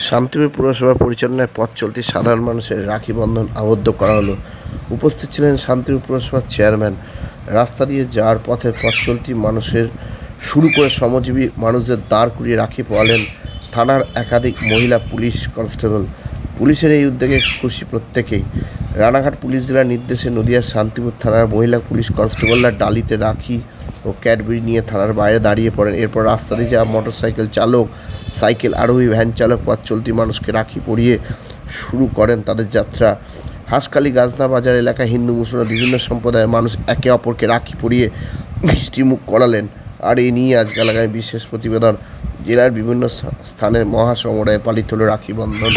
শান্তিপুর পুরসভার পরিচালনায় পথ চলতি সাধারণ মানুষের রাখি বন্ধন আবদ্ধ করা হলো। উপস্থিত ছিলেন শান্তিপুর পুরসভার চেয়ারম্যান। রাস্তা দিয়ে যাওয়ার পথে পথ চলতি মানুষের শুরু করে শ্রমজীবী মানুষদের দাঁড় করিয়ে রাখি পরালেন থানার একাধিক মহিলা পুলিশ কনস্টেবল। পুলিশের এই উদ্যোগে খুশি প্রত্যেকেই। রানাঘাট পুলিশ জেলার নির্দেশে নদিয়ার শান্তিপুর থানার মহিলা পুলিশ কনস্টেবলরা ডালিতে রাখি ও ক্যাডবেরি নিয়ে থানার বাইরে দাঁড়িয়ে পড়েন। এরপর রাস্তা দিয়ে যাওয়া মোটরসাইকেল চালক, সাইকেল আরোহী, ভ্যান চালক পথ চলতি মানুষকে রাখি পরিয়ে শুরু করেন তাদের যাত্রা। হাঁসখালি গাজনা বাজার এলাকায় হিন্দু মুসলমান বিভিন্ন সম্প্রদায়ের মানুষ একে অপরকে রাখি পরিয়ে মিষ্টি মুখ করালেন। আর এই নিয়ে আজকে এলাকায় বিশেষ প্রতিবেদন। জেলার বিভিন্ন স্থানে মহাসমরায় পালিত হল রাখি বন্ধন।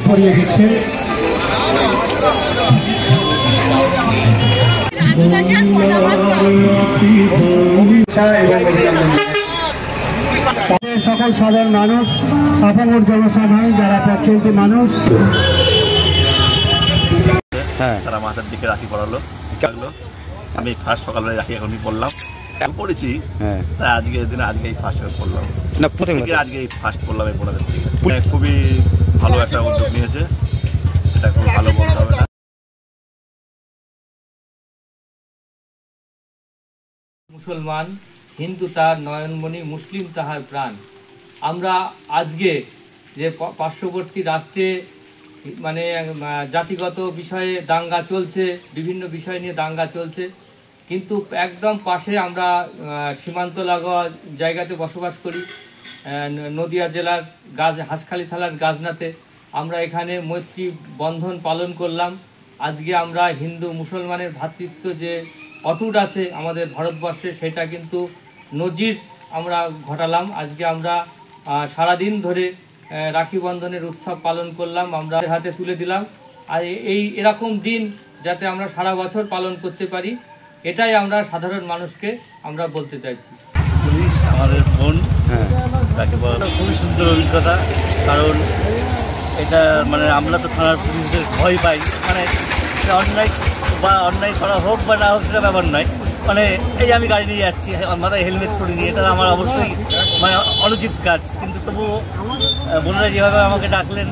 পরিয়ে দিচ্ছে সকল সাধারণ মানুষ, আপামর জনসাধারণ, যারা পথ চলতি মানুষ, তারা মাথার দিকে রাখি পড়ালো। আমি ফার্স্ট সকালবেলা রাখি এখনই পড়লাম, পড়েছি। তাই আজকের দিনে আজকেই ফার্স্ট পড়লাম না, আজকেই ফার্স্ট পড়লাম এই পড়াতে। খুবই ভালো একটা উদ্যোগ নিয়েছে, এটা খুব ভালো বলতে হবে না। মুসলমান হিন্দু তার নয়নমণি, মুসলিম তাহার প্রাণ। আমরা আজকে যে পার্শ্ববর্তী রাষ্ট্রে মানে জাতিগত বিষয়ে দাঙ্গা চলছে, বিভিন্ন বিষয় নিয়ে দাঙ্গা চলছে, কিন্তু একদম পাশে আমরা সীমান্ত লাগোয়া জায়গাতে বসবাস করি। নদিয়া জেলার হাঁসখালি থানার গাজনাতে আমরা এখানে মৈত্রী বন্ধন পালন করলাম। আজকে আমরা হিন্দু মুসলমানের ভ্রাতৃত্ব যে অটুট আছে আমাদের ভারতবর্ষে, সেটা কিন্তু নজির আমরা ঘটালাম। আজকে আমরা সারাদিন ধরে রাখি বন্ধনের উৎসব পালন করলাম, আমরা হাতে তুলে দিলাম। আর এরকম দিন যাতে আমরা সারা বছর পালন করতে পারি, এটাই আমরা সাধারণ মানুষকে আমরা বলতে চাইছি। পুলিশ আমাদের বোন, রাখি পড়ানো খুবই সুন্দর অভিজ্ঞতা। কারণ এটা মানে আমরা তো থানার পুলিশদের ভয় পাই, মানে অন্যায় করা হোক বা না হোক সেটা ব্যাপার নয়। মানে এই যে আমি গাড়ি নিয়ে যাচ্ছি, মাথায় হেলমেট পরিনি, এটা আমার অবশ্যই মানে অনুচিত কাজ, কিন্তু তবুও বোনেরা যেভাবে আমাকে ডাকলেন,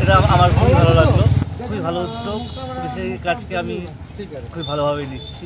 এটা আমার খুবই ভালো লাগলো। খুবই ভালো উদ্যোগ, পুলিশের কাজকে আমি খুবই ভালোভাবে নিচ্ছি।